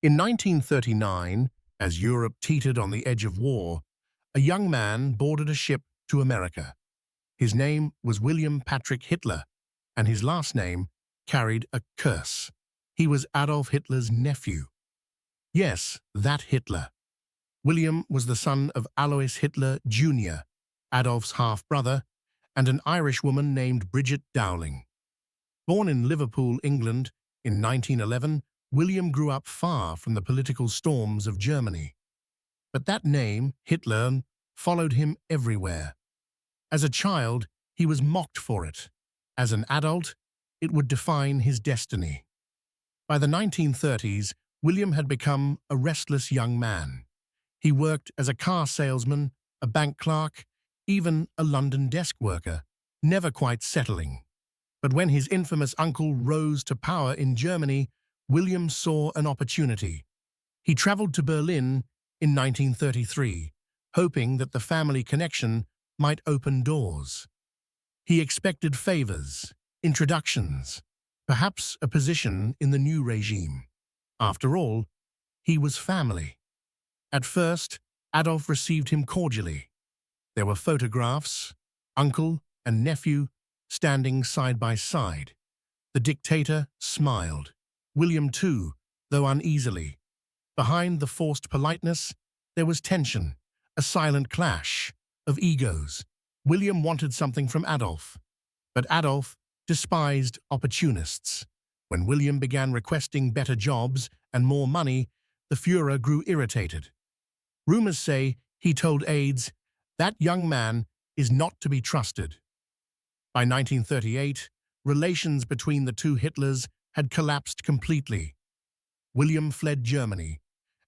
In 1939, as Europe teetered on the edge of war, a young man boarded a ship to America. His name was William Patrick Hitler, and his last name carried a curse. He was Adolf Hitler's nephew. Yes, that Hitler. William was the son of Alois Hitler Jr., Adolf's half-brother, and an Irish woman named Bridget Dowling. Born in Liverpool, England, in 1911, William grew up far from the political storms of Germany. But that name, Hitler, followed him everywhere. As a child, he was mocked for it. As an adult, it would define his destiny. By the 1930s, William had become a restless young man. He worked as a car salesman, a bank clerk, even a London desk worker, never quite settling. But when his infamous uncle rose to power in Germany, William saw an opportunity. He traveled to Berlin in 1933, hoping that the family connection might open doors. He expected favors, introductions, perhaps a position in the new regime. After all, he was family. At first, Adolf received him cordially. There were photographs, uncle and nephew standing side by side. The dictator smiled. William too, though uneasily. Behind the forced politeness, there was tension, a silent clash of egos. William wanted something from Adolf, but Adolf despised opportunists. When William began requesting better jobs and more money, the fuhrer grew irritated. Rumors say he told aides, "That young man is not to be trusted." By 1938, relations between the two Hitlers had collapsed completely. William fled Germany,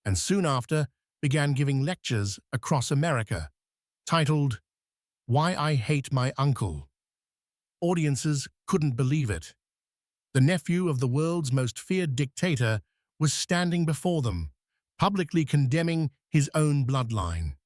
and soon after began giving lectures across America, titled, "Why I Hate My Uncle." Audiences couldn't believe it. The nephew of the world's most feared dictator was standing before them, publicly condemning his own bloodline.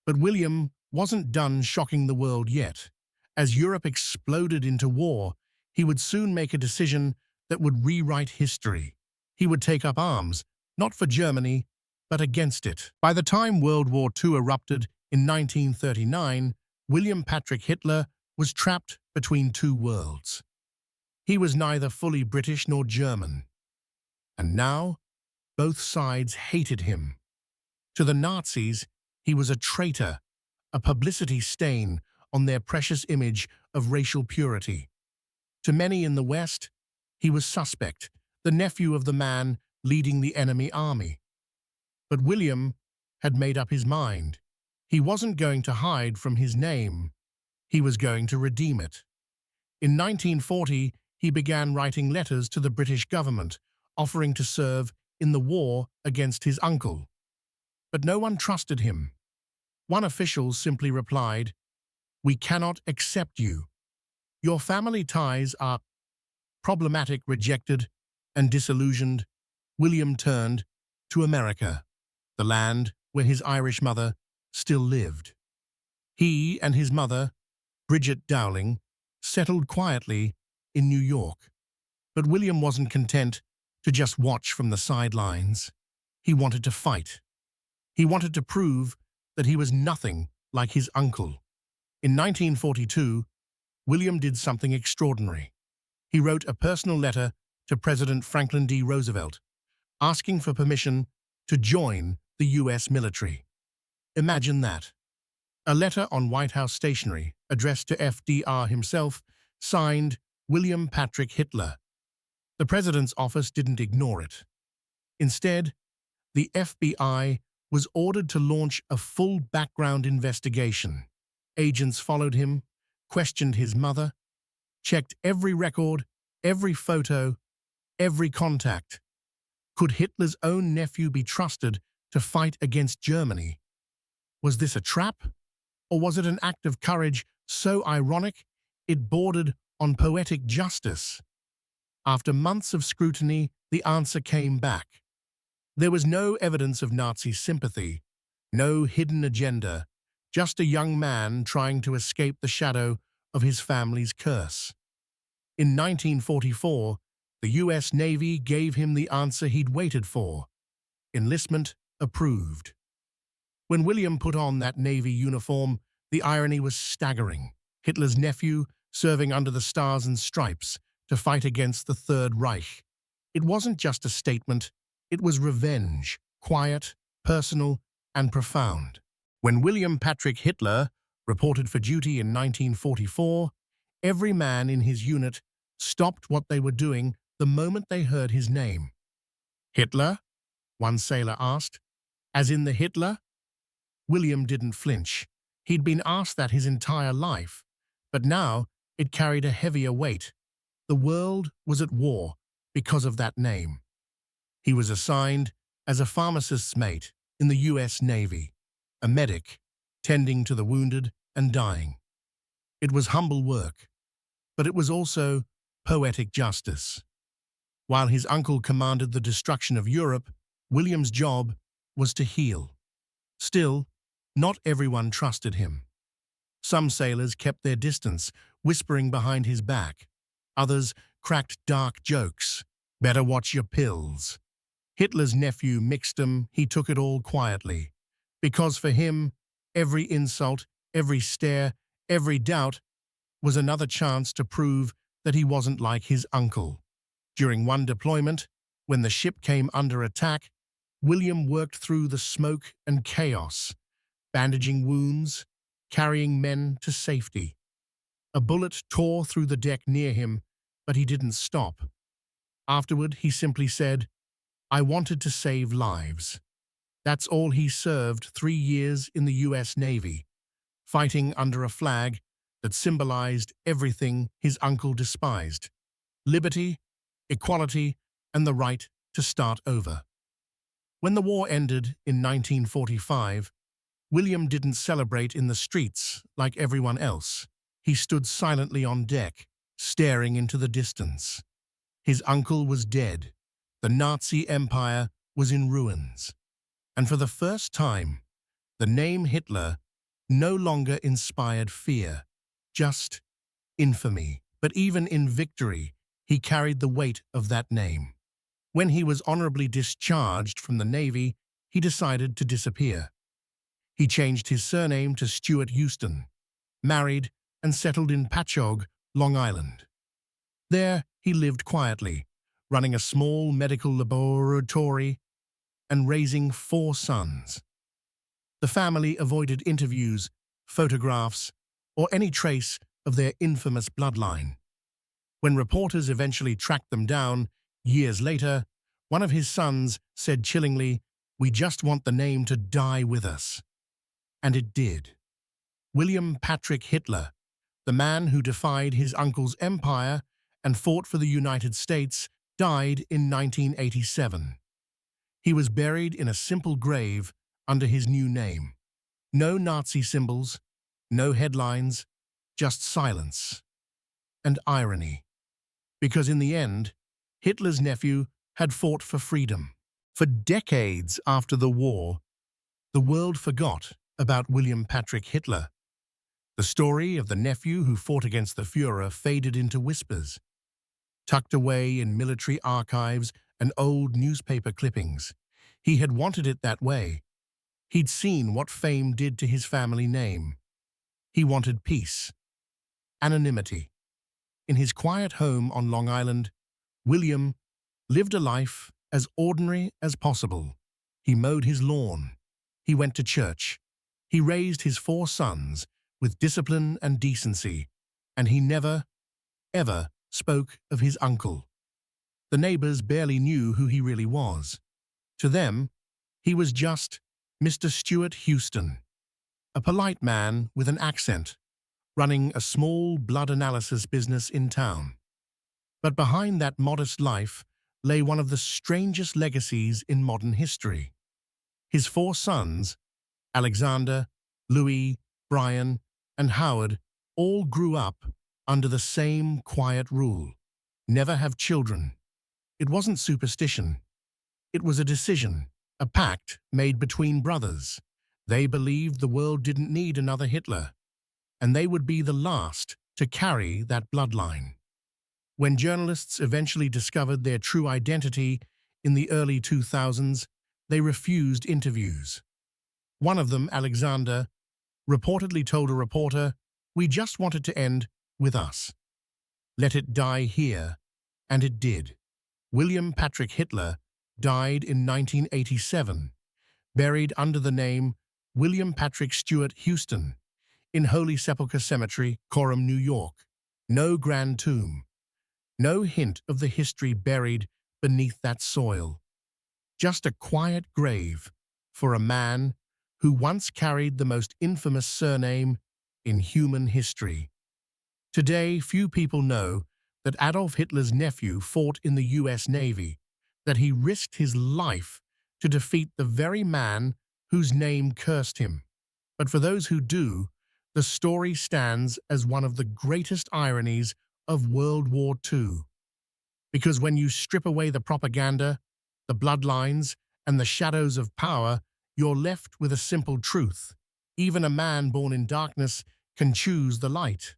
But William wasn't done shocking the world yet. As Europe exploded into war, he would soon make a decision that would rewrite history. He would take up arms, not for Germany, but against it. By the time World War II erupted in 1939, William Patrick Hitler was trapped between two worlds. He was neither fully British nor German. And now, both sides hated him. To the Nazis, he was a traitor, a publicity stain on their precious image of racial purity. To many in the West, he was suspect, the nephew of the man leading the enemy army. But William had made up his mind. He wasn't going to hide from his name. He was going to redeem it. In 1940, he began writing letters to the British government, offering to serve in the war against his uncle. But no one trusted him. One official simply replied, "We cannot accept you. Your family ties are problematic." Rejected and disillusioned, William turned to America, the land where his Irish mother still lived. He and his mother, Bridget Dowling, settled quietly in New York. But William wasn't content to just watch from the sidelines. He wanted to fight. He wanted to prove that he was nothing like his uncle. In 1942, William did something extraordinary. He wrote a personal letter to President Franklin D. Roosevelt, asking for permission to join the U.S. military. Imagine that. A letter on White House stationery, addressed to FDR himself, signed William Patrick Hitler. The president's office didn't ignore it. Instead, the FBI was ordered to launch a full background investigation. Agents followed him, questioned his mother, checked every record, every photo, every contact. Could Hitler's own nephew be trusted to fight against Germany? Was this a trap? Or was it an act of courage so ironic it bordered on poetic justice? After months of scrutiny, the answer came back. There was no evidence of Nazi sympathy, no hidden agenda, just a young man trying to escape the shadow of his family's curse. In 1944, the U.S. Navy gave him the answer he'd waited for. enlistment approved. When William put on that Navy uniform, the irony was staggering. Hitler's nephew serving under the Stars and Stripes to fight against the Third Reich. It wasn't just a statement, it was revenge, quiet, personal, and profound. When William Patrick Hitler reported for duty in 1944, every man in his unit stopped what they were doing the moment they heard his name. "Hitler?" one sailor asked. "As in the Hitler?" William didn't flinch. He'd been asked that his entire life, but now it carried a heavier weight. The world was at war because of that name. He was assigned as a pharmacist's mate in the US Navy, a medic tending to the wounded and dying. It was humble work, but it was also poetic justice. While his uncle commanded the destruction of Europe, William's job was to heal. Still, not everyone trusted him. Some sailors kept their distance, whispering behind his back. Others cracked dark jokes. "Better watch your pills." Hitler's nephew mixed them. He took it all quietly. Because for him, every insult, every stare, every doubt was another chance to prove that he wasn't like his uncle. During one deployment, when the ship came under attack, William worked through the smoke and chaos, bandaging wounds, carrying men to safety. A bullet tore through the deck near him, but he didn't stop. Afterward, he simply said, "I wanted to save lives." That's all. He served 3 years in the US Navy, fighting under a flag that symbolized everything his uncle despised: liberty, equality, and the right to start over. When the war ended in 1945, William didn't celebrate in the streets like everyone else. He stood silently on deck, staring into the distance. His uncle was dead. The Nazi Empire was in ruins. And for the first time, the name Hitler no longer inspired fear, just infamy. But even in victory, he carried the weight of that name. When he was honorably discharged from the Navy, he decided to disappear. He changed his surname to Stuart-Houston, married, and settled in Patchogue, Long Island. There, he lived quietly, running a small medical laboratory and raising 4 sons. The family avoided interviews, photographs, or any trace of their infamous bloodline. When reporters eventually tracked them down, years later, one of his sons said chillingly, "We just want the name to die with us." And it did. William Patrick Hitler, the man who defied his uncle's empire and fought for the United States, died in 1987. He was buried in a simple grave under his new name. No Nazi symbols, no headlines, just silence and irony. Because in the end, Hitler's nephew had fought for freedom. For decades after the war, the world forgot about William Patrick Hitler. The story of the nephew who fought against the fuhrer faded into whispers, tucked away in military archives and old newspaper clippings. He had wanted it that way. He'd seen what fame did to his family name. He wanted peace, anonymity. In his quiet home on Long Island, William lived a life as ordinary as possible. He mowed his lawn. He went to church. He raised his 4 sons with discipline and decency, and he never, ever spoke of his uncle. The neighbors barely knew who he really was. To them, he was just Mr. Stuart-Houston, a polite man with an accent, running a small blood analysis business in town. But behind that modest life lay one of the strangest legacies in modern history. His 4 sons, Alexander, Louis, Brian, and Howard, all grew up under the same quiet rule: never have children. It wasn't superstition. It was a decision, a pact made between brothers. They believed the world didn't need another Hitler, and they would be the last to carry that bloodline. When journalists eventually discovered their true identity in the early 2000s, they refused interviews. One of them, Alexander, reportedly told a reporter, "We just want it to end with us. Let it die here." And it did. William Patrick Hitler died in 1987, buried under the name William Patrick Stuart-Houston in Holy Sepulchre Cemetery, Coram, New York. No grand tomb, no hint of the history buried beneath that soil. Just a quiet grave for a man who once carried the most infamous surname in human history. Today, few people know that Adolf Hitler's nephew fought in the US Navy, that he risked his life to defeat the very man whose name cursed him. But for those who do, the story stands as one of the greatest ironies of World War II. Because when you strip away the propaganda, the bloodlines, and the shadows of power, you're left with a simple truth. Even a man born in darkness can choose the light.